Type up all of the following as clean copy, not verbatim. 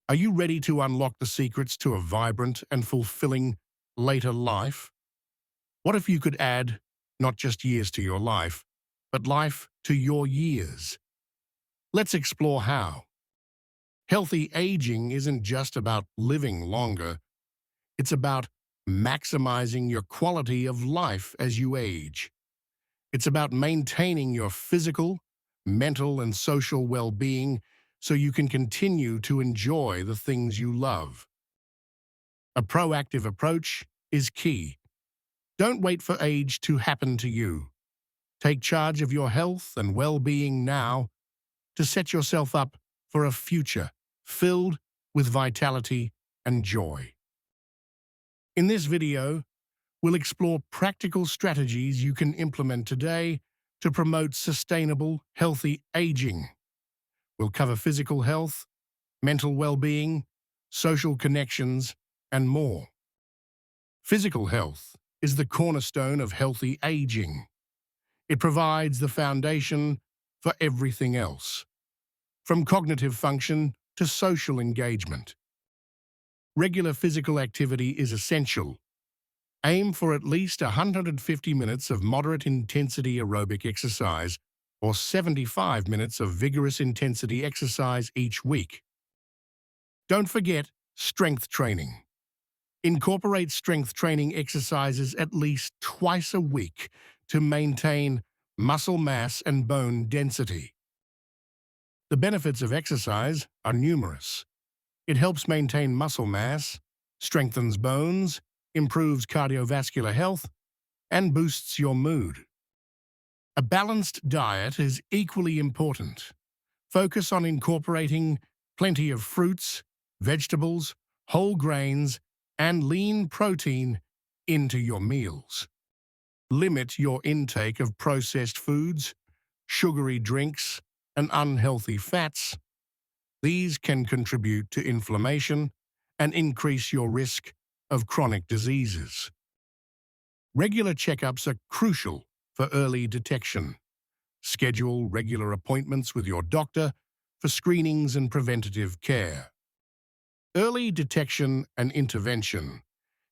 Are you ready to unlock the secrets to a vibrant and fulfilling later life? What if you could add not just years to your life, but life to your years? Let's explore how. Healthy aging isn't just about living longer, it's about maximizing your quality of life as you age. It's about maintaining your physical, mental, and social well-being so you can continue to enjoy the things you love. A proactive approach is key. Don't wait for age to happen to you. Take charge of your health and well-being now to set yourself up for a future filled with vitality and joy. In this video, we'll explore practical strategies you can implement today to promote sustainable, healthy aging. We'll cover physical health, mental well-being, social connections, and more. Physical health is the cornerstone of healthy aging. It provides the foundation for everything else, from cognitive function to social engagement. Regular physical activity is essential. Aim for at least 150 minutes of moderate intensity aerobic exercise or 75 minutes of vigorous intensity exercise each week. Don't forget strength training. Incorporate strength training exercises at least twice a week to maintain muscle mass and bone density. The benefits of exercise are numerous. It helps maintain muscle mass, strengthens bones, improves cardiovascular health, and boosts your mood. A balanced diet is equally important. Focus on incorporating plenty of fruits, vegetables, whole grains, and lean protein into your meals. Limit your intake of processed foods, sugary drinks, and unhealthy fats. These can contribute to inflammation and increase your risk of chronic diseases. Regular checkups are crucial for early detection. Schedule regular appointments with your doctor for screenings and preventative care. Early detection and intervention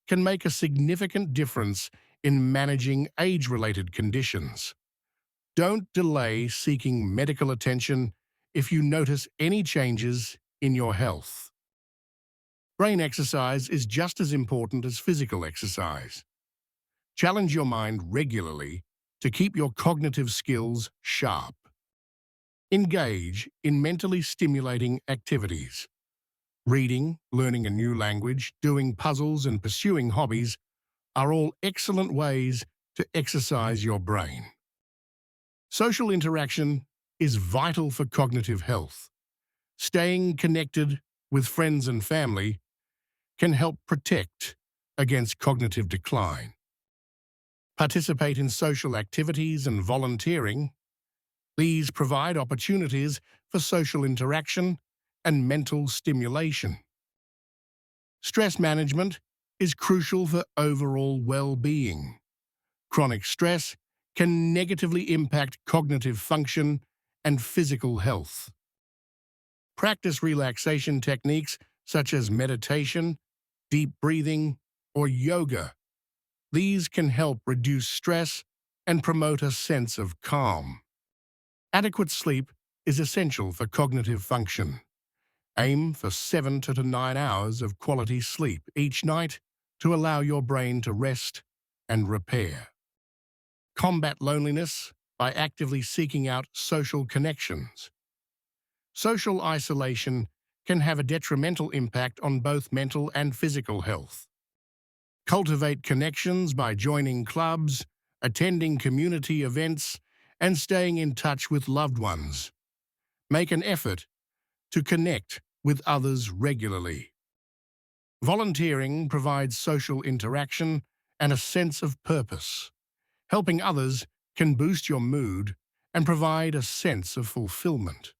can make a significant difference in managing age-related conditions. Don't delay seeking medical attention if you notice any changes in your health. Brain exercise is just as important as physical exercise. Challenge your mind regularly to keep your cognitive skills sharp. Engage in mentally stimulating activities. Reading, learning a new language, doing puzzles, and pursuing hobbies are all excellent ways to exercise your brain. Social interaction is vital for cognitive health. Staying connected with friends and family can help protect against cognitive decline. Participate in social activities and volunteering. These provide opportunities for social interaction and mental stimulation. Stress management is crucial for overall well-being. Chronic stress can negatively impact cognitive function and physical health. Practice relaxation techniques such as meditation, deep breathing, or yoga. These can help reduce stress and promote a sense of calm. Adequate sleep is essential for cognitive function. Aim for 7 to 9 hours of quality sleep each night to allow your brain to rest and repair. Combat loneliness by actively seeking out social connections. Social isolation can have a detrimental impact on both mental and physical health. Cultivate connections by joining clubs, attending community events, and staying in touch with loved ones. Make an effort to connect with others regularly. Volunteering provides social interaction and a sense of purpose. Helping others can boost your mood and provide a sense of fulfillment.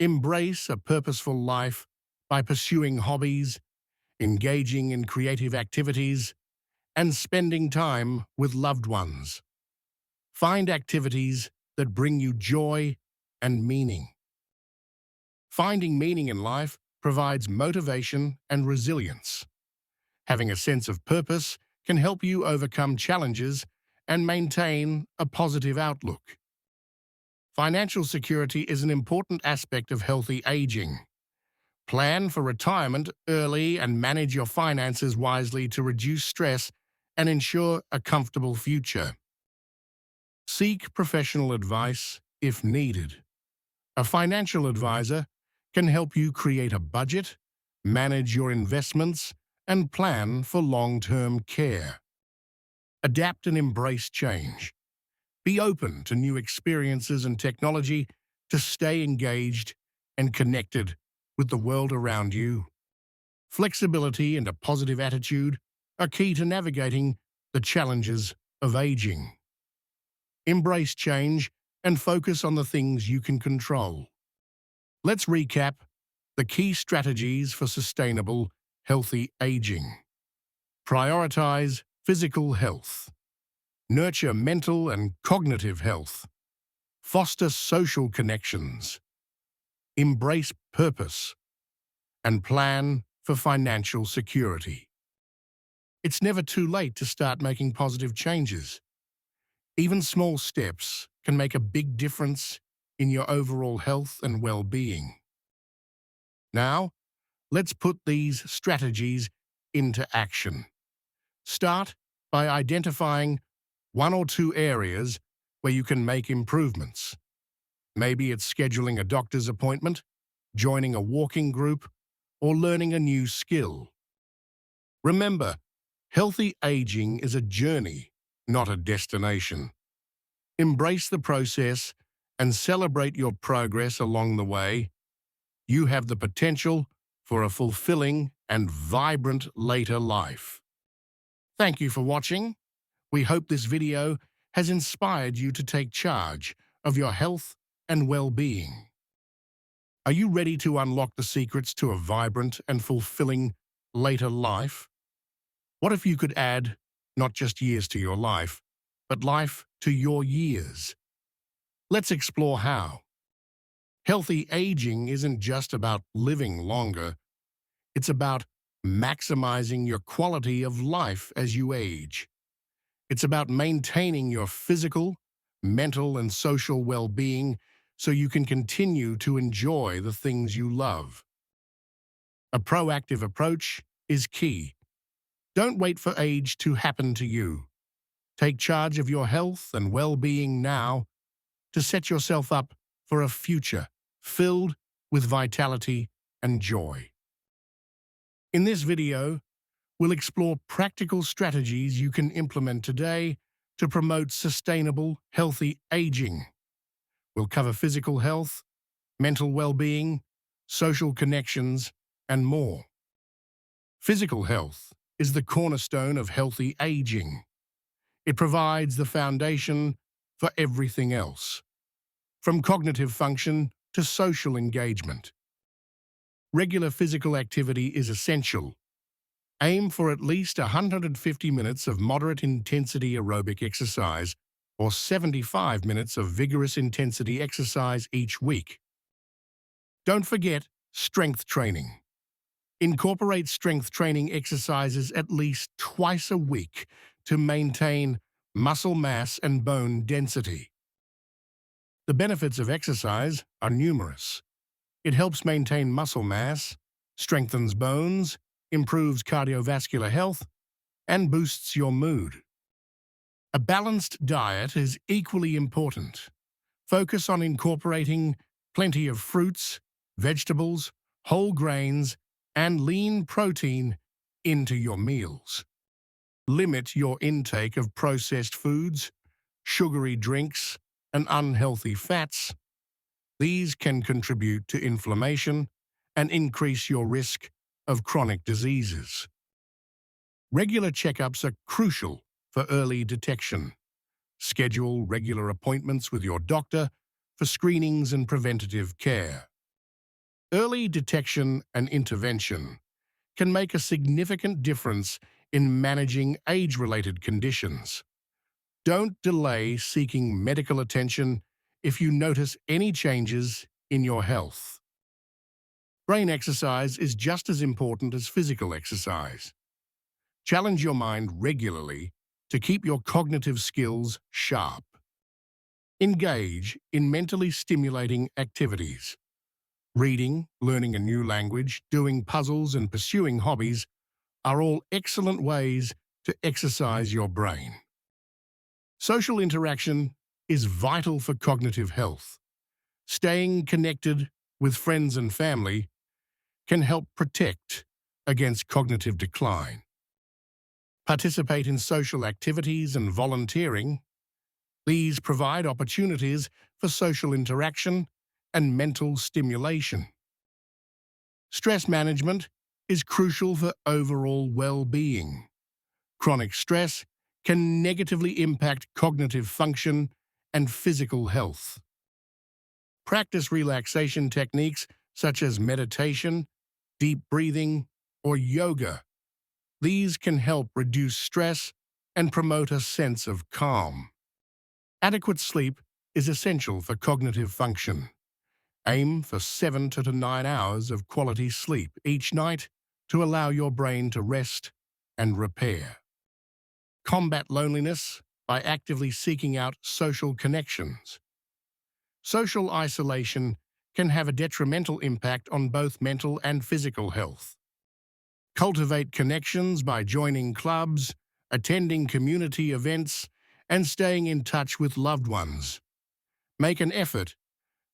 Embrace a purposeful life by pursuing hobbies, engaging in creative activities, and spending time with loved ones. Find activities that bring you joy and meaning. Finding meaning in life provides motivation and resilience. Having a sense of purpose can help you overcome challenges and maintain a positive outlook. Financial security is an important aspect of healthy aging. Plan for retirement early and manage your finances wisely to reduce stress and ensure a comfortable future. Seek professional advice if needed. A financial advisor can help you create a budget, manage your investments, and plan for long-term care. Adapt and embrace change. Be open to new experiences and technology to stay engaged and connected with the world around you. Flexibility and a positive attitude are key to navigating the challenges of aging. Embrace change and focus on the things you can control. Let's recap the key strategies for sustainable, healthy aging. Prioritize physical health. Nurture mental and cognitive health. Foster social connections. Embrace purpose. And plan for financial security. It's never too late to start making positive changes. Even small steps can make a big difference in your overall health and well-being. Now, let's put these strategies into action. Start by identifying one or two areas where you can make improvements. Maybe it's scheduling a doctor's appointment, joining a walking group, or learning a new skill. Remember, healthy aging is a journey, not a destination. Embrace the process and celebrate your progress along the way. You have the potential for a fulfilling and vibrant later life. Thank you for watching. We hope this video has inspired you to take charge of your health and well-being. Are you ready to unlock the secrets to a vibrant and fulfilling later life? What if you could add not just years to your life, but life to your years? Let's explore how. Healthy aging isn't just about living longer. It's about maximizing your quality of life as you age. It's about maintaining your physical, mental, and social well-being so you can continue to enjoy the things you love. A proactive approach is key. Don't wait for age to happen to you. Take charge of your health and well-being now to set yourself up for a future filled with vitality and joy. In this video, we'll explore practical strategies you can implement today to promote sustainable, healthy aging. We'll cover physical health, mental well-being, social connections, and more. Physical health is the cornerstone of healthy aging. It provides the foundation for everything else, from cognitive function to social engagement. Regular physical activity is essential. Aim for at least 150 minutes of moderate-intensity aerobic exercise or 75 minutes of vigorous intensity exercise each week. Don't forget strength training. Incorporate strength training exercises at least twice a week to maintain muscle mass and bone density. The benefits of exercise are numerous. It helps maintain muscle mass, strengthens bones, improves cardiovascular health, and boosts your mood. A balanced diet is equally important. Focus on incorporating plenty of fruits, vegetables, whole grains, and lean protein into your meals. Limit your intake of processed foods, sugary drinks, and unhealthy fats. These can contribute to inflammation and increase your risk of chronic diseases. Regular checkups are crucial for early detection. Schedule regular appointments with your doctor for screenings and preventative care. Early detection and intervention can make a significant difference in managing age-related conditions. Don't delay seeking medical attention if you notice any changes in your health. Brain exercise is just as important as physical exercise. Challenge your mind regularly to keep your cognitive skills sharp. Engage in mentally stimulating activities. Reading, learning a new language, doing puzzles, and pursuing hobbies are all excellent ways to exercise your brain. Social interaction is vital for cognitive health. Staying connected with friends and family can help protect against cognitive decline. Participate in social activities and volunteering. These provide opportunities for social interaction and mental stimulation. Stress management is crucial for overall well-being. Chronic stress can negatively impact cognitive function and physical health. Practice relaxation techniques such as meditation, deep breathing, or yoga. These can help reduce stress and promote a sense of calm. Adequate sleep is essential for cognitive function. Aim for 7 to 9 hours of quality sleep each night to allow your brain to rest and repair. Combat loneliness by actively seeking out social connections. Social isolation can have a detrimental impact on both mental and physical health. Cultivate connections by joining clubs, attending community events, and staying in touch with loved ones. Make an effort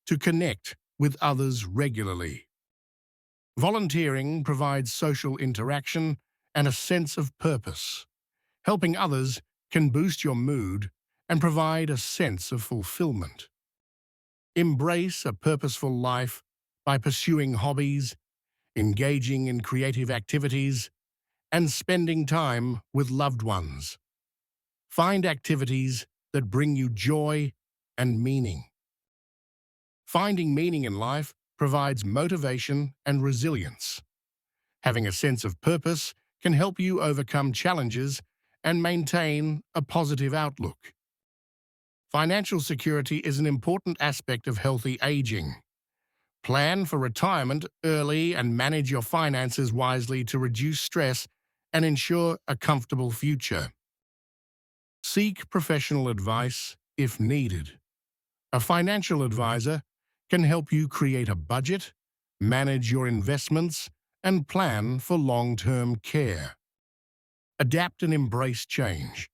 to connect with others regularly. Volunteering provides social interaction and a sense of purpose. Helping others can boost your mood and provide a sense of fulfillment. Embrace a purposeful life by pursuing hobbies, engaging in creative activities, and spending time with loved ones. Find activities that bring you joy and meaning. Finding meaning in life provides motivation and resilience. Having a sense of purpose can help you overcome challenges and maintain a positive outlook. Financial security is an important aspect of healthy aging. Plan for retirement early and manage your finances wisely to reduce stress and ensure a comfortable future. Seek professional advice if needed. A financial advisor can help you create a budget, manage your investments, and plan for long-term care. Adapt and embrace change.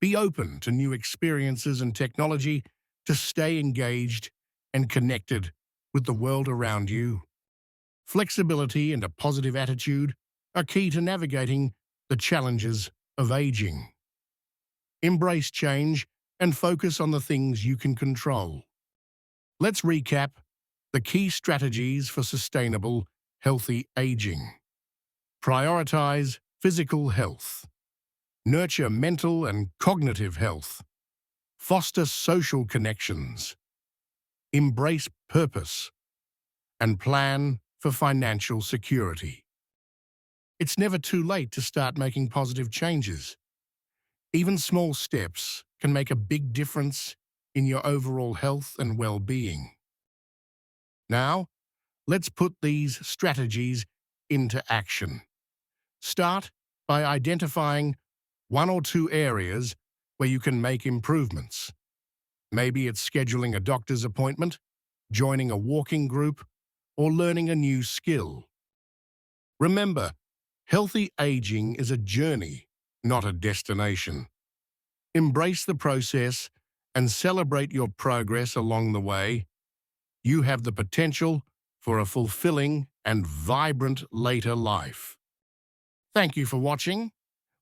Be open to new experiences and technology to stay engaged and connected with the world around you. Flexibility and a positive attitude are key to navigating the challenges of aging. Embrace change and focus on the things you can control. Let's recap the key strategies for sustainable, healthy aging. Prioritize physical health. Nurture mental and cognitive health. Foster social connections. Embrace purpose. And plan for financial security. It's never too late to start making positive changes. Even small steps can make a big difference in your overall health and well-being. Now, let's put these strategies into action. Start by identifying 1 or 2 areas where you can make improvements. Maybe it's scheduling a doctor's appointment, joining a walking group, or learning a new skill. Remember, healthy aging is a journey, not a destination. Embrace the process and celebrate your progress along the way. You have the potential for a fulfilling and vibrant later life. Thank you for watching.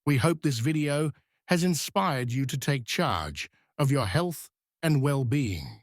We hope this video has inspired you to take charge of your health and well-being.